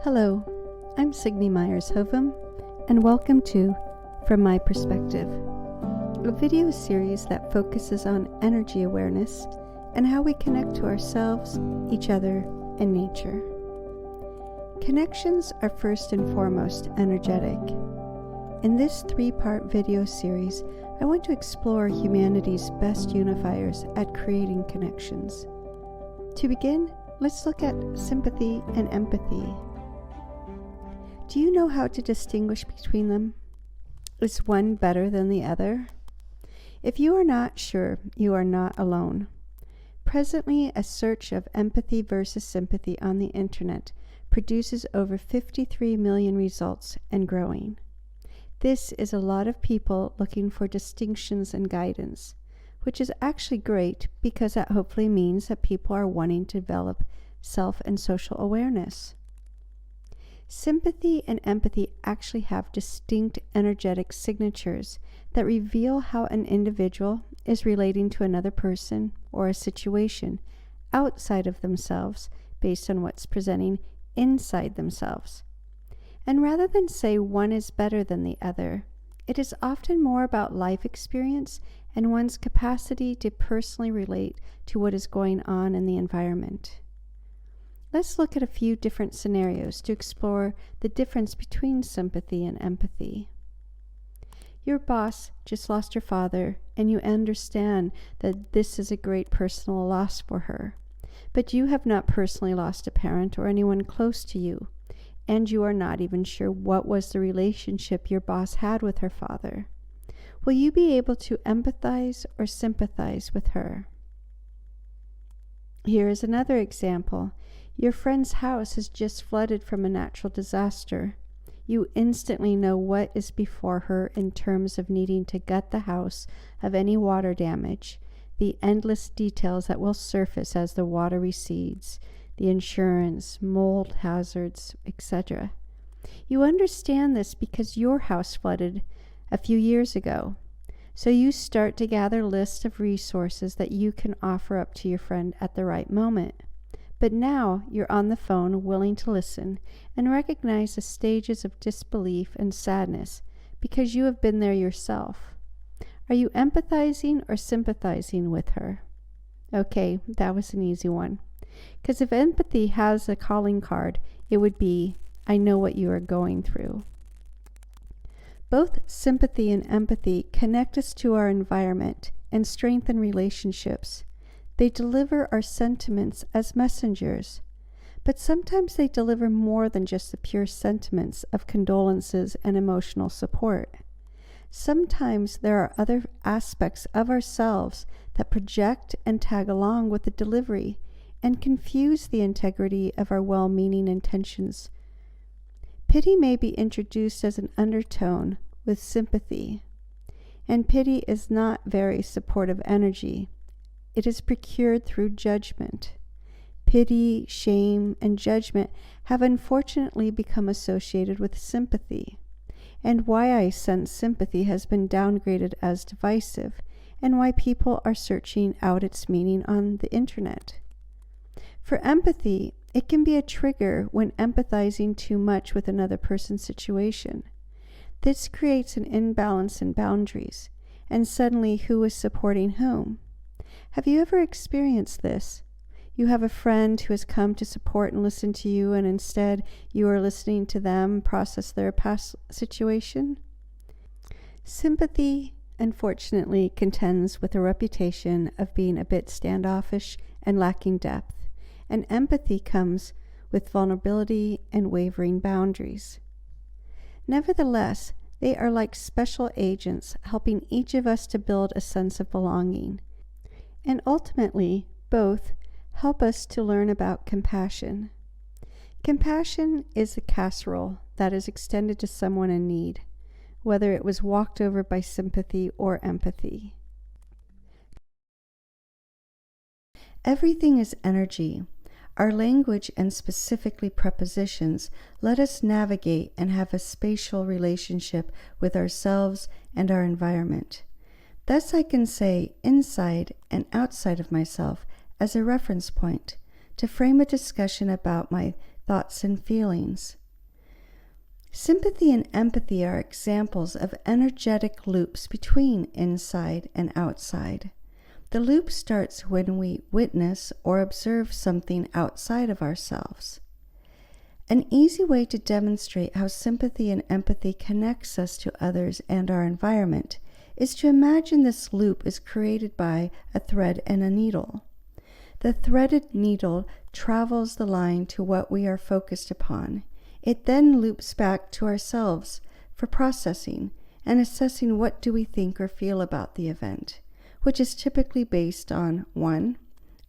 Hello, I'm Signe Myers-Hovum, and welcome to From My Perspective, a video series that focuses on energy awareness and how we connect to ourselves, each other, and nature. Connections are first and foremost energetic. In this three-part video series, I want to explore humanity's best unifiers at creating connections. To begin, let's look at sympathy and empathy. Do you know how to distinguish between them? Is one better than the other? If you are not sure, you are not alone. Presently, a search of empathy versus sympathy on the internet produces over 53 million results and growing. This is a lot of people looking for distinctions and guidance, which is actually great because that hopefully means that people are wanting to develop self and social awareness. Sympathy and empathy actually have distinct energetic signatures that reveal how an individual is relating to another person or a situation outside of themselves based on what's presenting inside themselves. And rather than say one is better than the other, it is often more about life experience and one's capacity to personally relate to what is going on in the environment. Let's look at a few different scenarios to explore the difference between sympathy and empathy. Your boss just lost her father, and you understand that this is a great personal loss for her. But you have not personally lost a parent or anyone close to you, and you are not even sure what was the relationship your boss had with her father. Will you be able to empathize or sympathize with her? Here is another example. Your friend's house is just flooded from a natural disaster. You instantly know what is before her in terms of needing to gut the house of any water damage, the endless details that will surface as the water recedes, the insurance, mold hazards, etc. You understand this because your house flooded a few years ago. So you start to gather a list of resources that you can offer up to your friend at the right moment. But now you're on the phone willing to listen and recognize the stages of disbelief and sadness because you have been there yourself. Are you empathizing or sympathizing with her? Okay, that was an easy one. Because if empathy has a calling card, it would be, I know what you are going through. Both sympathy and empathy connect us to our environment and strengthen relationships. They deliver our sentiments as messengers, but sometimes they deliver more than just the pure sentiments of condolences and emotional support. Sometimes there are other aspects of ourselves that project and tag along with the delivery and confuse the integrity of our well-meaning intentions. Pity may be introduced as an undertone with sympathy, and pity is not very supportive energy. It is procured through judgment. Pity, shame, and judgment have unfortunately become associated with sympathy, and why I sense sympathy has been downgraded as divisive, and why people are searching out its meaning on the internet. For empathy, it can be a trigger when empathizing too much with another person's situation. This creates an imbalance in boundaries, and suddenly who is supporting whom? Have you ever experienced this? You have a friend who has come to support and listen to you, and instead you are listening to them process their past situation? Sympathy, unfortunately, contends with a reputation of being a bit standoffish and lacking depth, and empathy comes with vulnerability and wavering boundaries. Nevertheless, they are like special agents helping each of us to build a sense of belonging. And ultimately, both help us to learn about compassion. Compassion is a casserole that is extended to someone in need, whether it was walked over by sympathy or empathy. Everything is energy. Our language, and specifically prepositions, let us navigate and have a spatial relationship with ourselves and our environment. Thus I can say inside and outside of myself as a reference point to frame a discussion about my thoughts, and feelings. Sympathy and empathy are examples of energetic loops between inside and outside. The loop starts when we witness or observe something outside of ourselves. An easy way to demonstrate how sympathy and empathy connects us to others and our environment is to imagine this loop is created by a thread and a needle. The threaded needle travels the line to what we are focused upon. It then loops back to ourselves for processing and assessing what do we think or feel about the event, which is typically based on 1.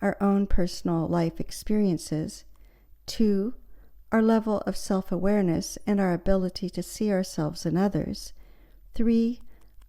Our own personal life experiences, 2. Our level of self-awareness and our ability to see ourselves in others, 3.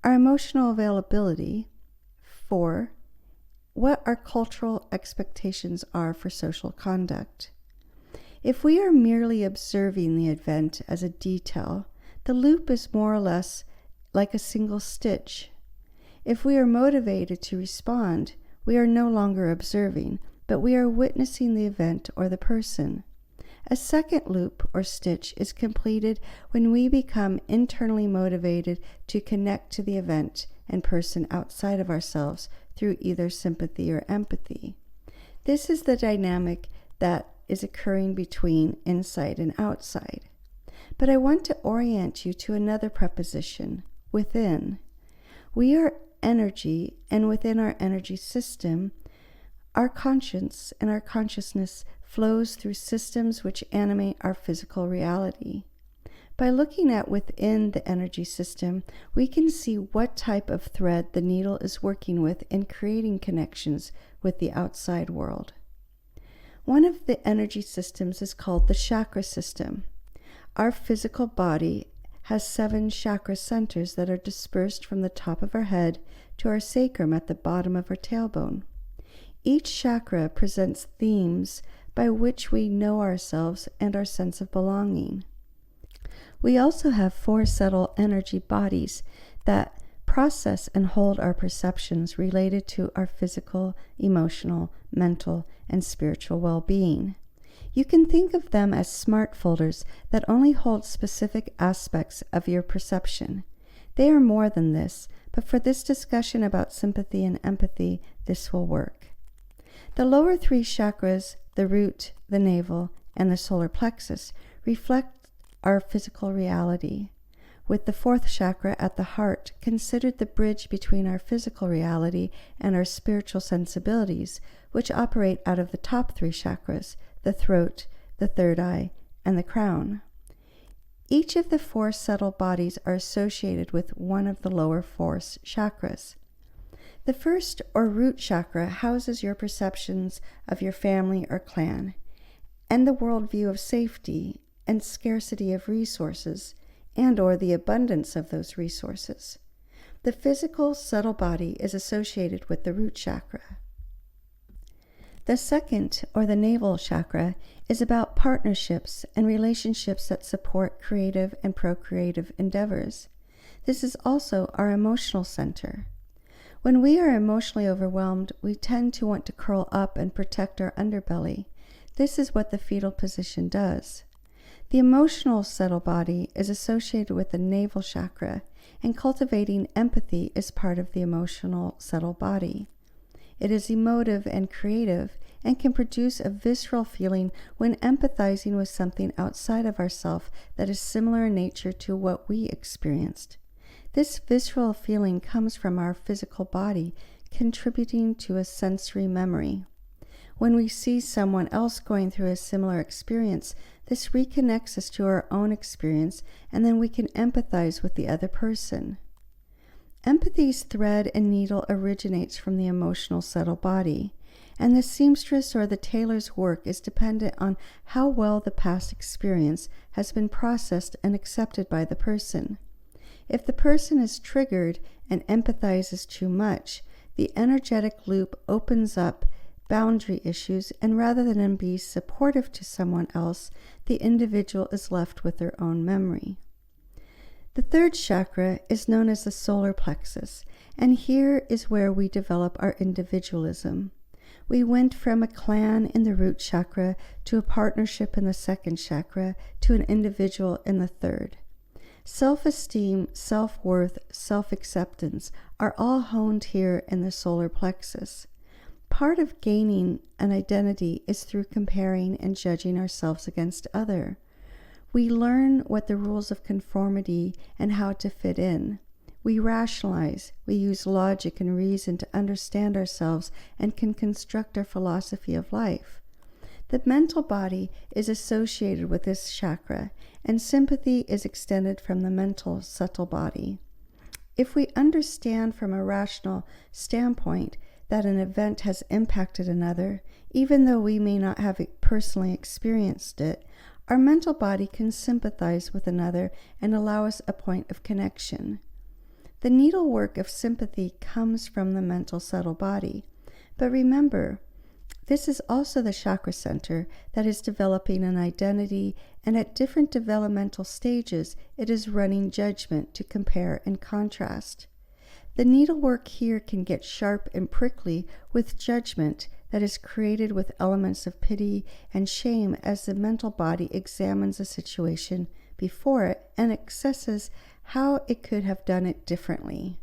Our emotional availability, 4. What our cultural expectations are for social conduct. If we are merely observing the event as a detail, the loop is more or less like a single stitch. If we are motivated to respond, we are no longer observing, but we are witnessing the event or the person. A second loop or stitch is completed when we become internally motivated to connect to the event and person outside of ourselves through either sympathy or empathy. This is the dynamic that is occurring between inside and outside. But I want to orient you to another preposition, within. We are energy, and within our energy system, our conscience and our consciousness flows through systems which animate our physical reality. By looking at within the energy system, we can see what type of thread the needle is working with in creating connections with the outside world. One of the energy systems is called the chakra system. Our physical body has 7 chakra centers that are dispersed from the top of our head to our sacrum at the bottom of our tailbone. Each chakra presents themes by which we know ourselves and our sense of belonging. We also have 4 subtle energy bodies that process and hold our perceptions related to our physical, emotional, mental, and spiritual well-being. You can think of them as smart folders that only hold specific aspects of your perception. They are more than this, but for this discussion about sympathy and empathy, this will work. The lower 3 chakras, the root, the navel, and the solar plexus, reflect our physical reality, with the 4th chakra at the heart considered the bridge between our physical reality and our spiritual sensibilities, which operate out of the top 3 chakras, the throat, the third eye, and the crown. Each of the 4 subtle bodies are associated with one of the lower 4 chakras. The first, or root chakra, houses your perceptions of your family or clan, and the worldview of safety and scarcity of resources, and or the abundance of those resources. The physical subtle body is associated with the root chakra. The second, or the navel chakra, is about partnerships and relationships that support creative and procreative endeavors. This is also our emotional center. When we are emotionally overwhelmed, we tend to want to curl up and protect our underbelly. This is what the fetal position does. The emotional subtle body is associated with the navel chakra, and cultivating empathy is part of the emotional subtle body. It is emotive and creative and can produce a visceral feeling when empathizing with something outside of ourselves that is similar in nature to what we experienced. This visceral feeling comes from our physical body, contributing to a sensory memory. When we see someone else going through a similar experience, this reconnects us to our own experience, and then we can empathize with the other person. Empathy's thread and needle originates from the emotional subtle body, and the seamstress or the tailor's work is dependent on how well the past experience has been processed and accepted by the person. If the person is triggered and empathizes too much, the energetic loop opens up boundary issues, and rather than be supportive to someone else, the individual is left with their own memory. The third chakra is known as the solar plexus, and here is where we develop our individualism. We went from a clan in the root chakra to a partnership in the second chakra to an individual in the third. Self-esteem, self-worth, self-acceptance are all honed here in the solar plexus. Part of gaining an identity is through comparing and judging ourselves against others. We learn what the rules of conformity and how to fit in. We rationalize, we use logic and reason to understand ourselves and can construct our philosophy of life. The mental body is associated with this chakra, and sympathy is extended from the mental subtle body. If we understand from a rational standpoint that an event has impacted another, even though we may not have personally experienced it, our mental body can sympathize with another and allow us a point of connection. The needlework of sympathy comes from the mental subtle body. But remember, this is also the chakra center that is developing an identity, and at different developmental stages, it is running judgment to compare and contrast. The needlework here can get sharp and prickly with judgment that is created with elements of pity and shame as the mental body examines a situation before it and assesses how it could have done it differently.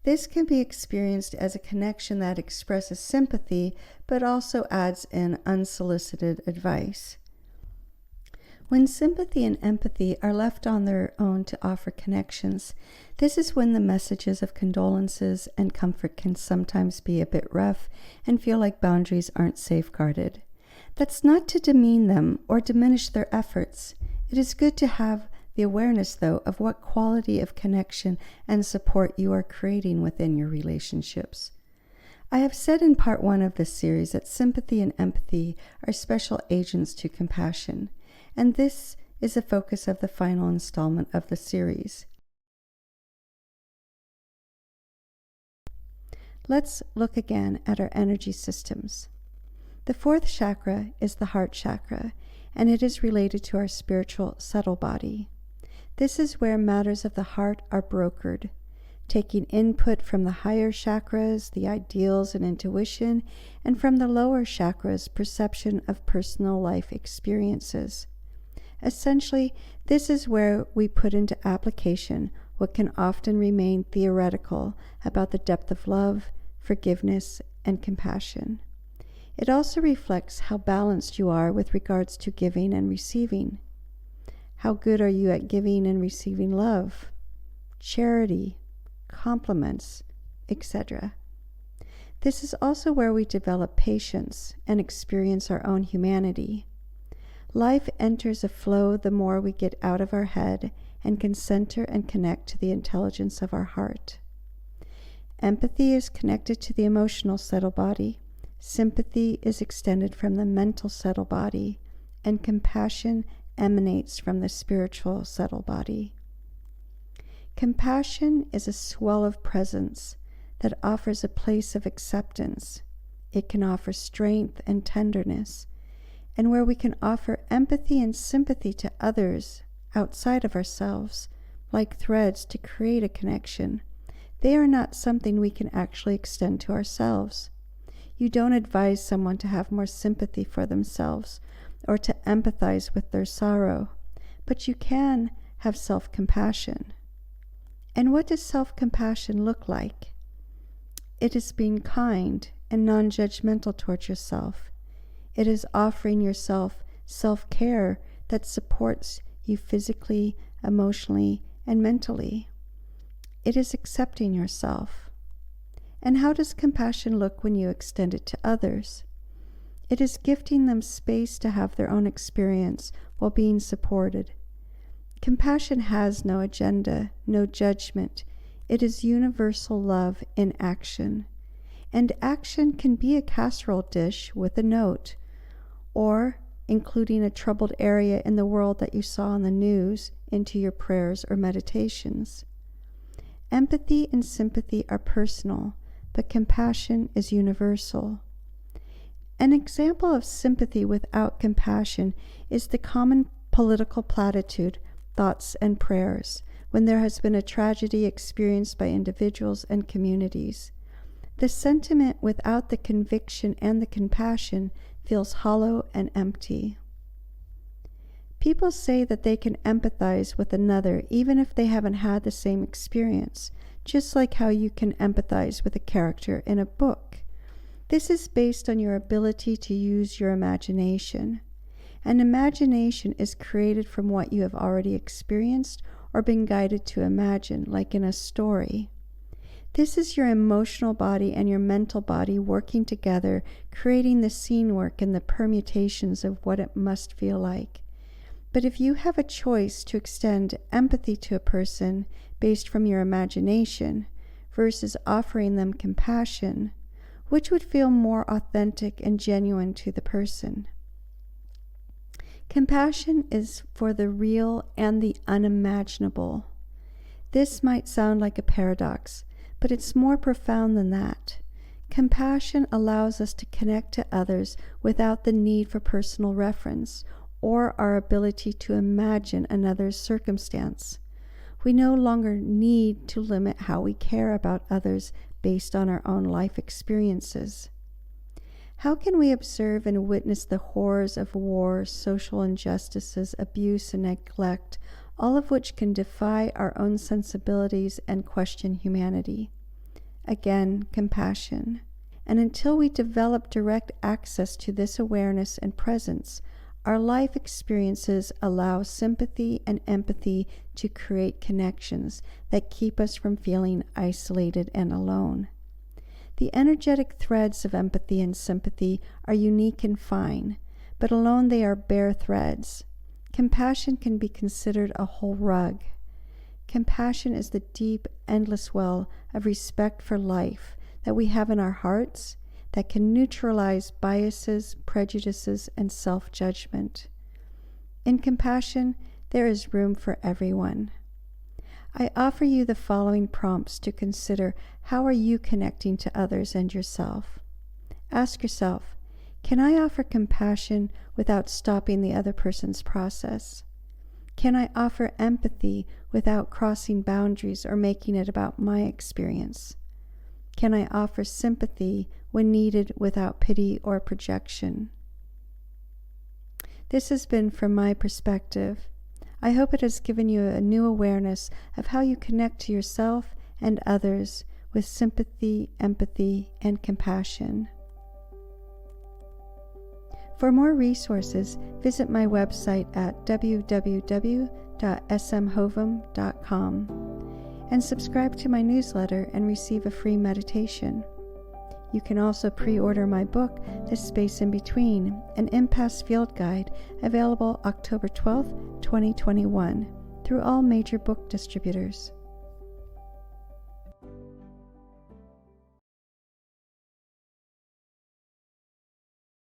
This can be experienced as a connection that expresses sympathy, but also adds in unsolicited advice. When sympathy and empathy are left on their own to offer connections, this is when the messages of condolences and comfort can sometimes be a bit rough and feel like boundaries aren't safeguarded. That's not to demean them or diminish their efforts. It is good to have the awareness, though, of what quality of connection and support you are creating within your relationships. I have said in part 1 of this series that sympathy and empathy are special agents to compassion, and this is the focus of the final installment of the series. Let's look again at our energy systems. The 4th chakra is the heart chakra, and it is related to our spiritual subtle body. This is where matters of the heart are brokered, taking input from the higher chakras, the ideals and intuition, and from the lower chakras, perception of personal life experiences. Essentially, this is where we put into application what can often remain theoretical about the depth of love, forgiveness, and compassion. It also reflects how balanced you are with regards to giving and receiving. How good are you at giving and receiving love, charity, compliments, etc.? This is also where we develop patience and experience our own humanity. Life enters a flow the more we get out of our head and can center and connect to the intelligence of our heart. Empathy is connected to the emotional subtle body. Sympathy is extended from the mental subtle body, and compassion emanates from the spiritual subtle body. Compassion is a swell of presence that offers a place of acceptance. It can offer strength and tenderness, and where we can offer empathy and sympathy to others outside of ourselves, like threads to create a connection. They are not something we can actually extend to ourselves. You don't advise someone to have more sympathy for themselves or to empathize with their sorrow, but you can have self-compassion. And what does self-compassion look like? It is being kind and non-judgmental towards yourself. It is offering yourself self-care that supports you physically, emotionally, and mentally. It is accepting yourself. And how does compassion look when you extend it to others? It is gifting them space to have their own experience while being supported. Compassion has no agenda, no judgment. It is universal love in action. And action can be a casserole dish with a note, or including a troubled area in the world that you saw on the news into your prayers or meditations. Empathy and sympathy are personal, but compassion is universal. An example of sympathy without compassion is the common political platitude, thoughts and prayers, when there has been a tragedy experienced by individuals and communities. The sentiment without the conviction and the compassion feels hollow and empty. People say that they can empathize with another even if they haven't had the same experience, just like how you can empathize with a character in a book. This is based on your ability to use your imagination. And imagination is created from what you have already experienced or been guided to imagine, like in a story. This is your emotional body and your mental body working together, creating the scene work and the permutations of what it must feel like. But if you have a choice to extend empathy to a person based from your imagination versus offering them compassion, which would feel more authentic and genuine to the person? Compassion is for the real and the unimaginable. This might sound like a paradox, but it's more profound than that. Compassion allows us to connect to others without the need for personal reference or our ability to imagine another's circumstance. We no longer need to limit how we care about others based on our own life experiences. How can we observe and witness the horrors of war, social injustices, abuse, and neglect, all of which can defy our own sensibilities and question humanity? Again, compassion. And until we develop direct access to this awareness and presence, our life experiences allow sympathy and empathy to create connections that keep us from feeling isolated and alone. The energetic threads of empathy and sympathy are unique and fine, but alone they are bare threads. Compassion can be considered a whole rug. Compassion is the deep, endless well of respect for life that we have in our hearts that can neutralize biases, prejudices, and self-judgment. In compassion, there is room for everyone. I offer you the following prompts to consider: how are you connecting to others and yourself? Ask yourself, can I offer compassion without stopping the other person's process? Can I offer empathy without crossing boundaries or making it about my experience? Can I offer sympathy when needed without pity or projection? This has been from my perspective. I hope it has given you a new awareness of how you connect to yourself and others with sympathy, empathy, and compassion. For more resources, visit my website at www.smhovem.com and subscribe to my newsletter and receive a free meditation. You can also pre-order my book, The Space in Between, an Impasse Field Guide, available October 12, 2021, through all major book distributors.